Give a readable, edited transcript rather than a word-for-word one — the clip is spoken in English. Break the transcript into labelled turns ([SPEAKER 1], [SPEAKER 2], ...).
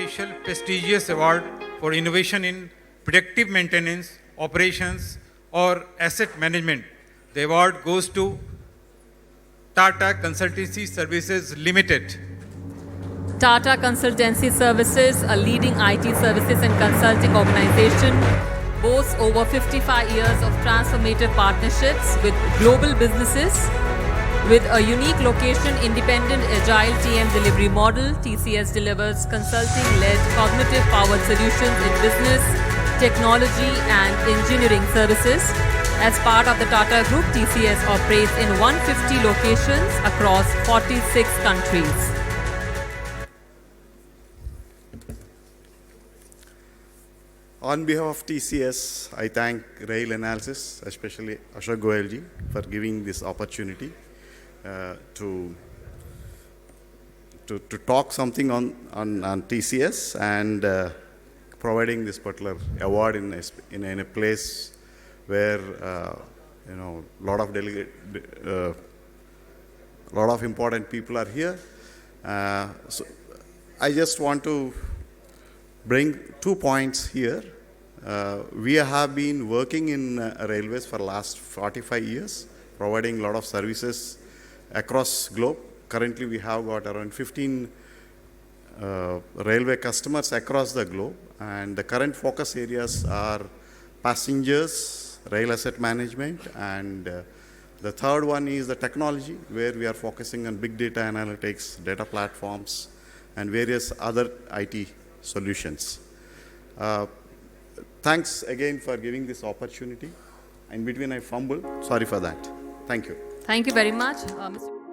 [SPEAKER 1] special prestigious award for innovation in predictive maintenance, operations, or asset management. The award goes to Tata Consultancy Services Limited.
[SPEAKER 2] Tata Consultancy Services, a leading IT services and consulting organization, boasts over 55 years of transformative partnerships with global businesses. With a unique location, independent, agile TM delivery model, TCS delivers consulting-led, cognitive-powered solutions in business, technology, and engineering services. As part of the Tata Group, TCS operates in 150 locations across 46 countries.
[SPEAKER 3] On behalf of TCS, I thank Rail Analysis, especially Ashok Goyalji, for giving this opportunity to talk something on TCS and providing this particular award in a place where a lot of important people are here. So I just want to bring 2 points here. We have been working in railways for the last 45 years, providing a lot of services across globe. Currently, we have got around 15 railway customers across the globe, and the current focus areas are passengers, rail asset management, and the third one is the technology, where we are focusing on big data analytics, data platforms, and various other IT solutions. Thanks again for giving this opportunity. In between, I fumbled. Sorry for that. Thank you.
[SPEAKER 2] Thank you very much, Mr.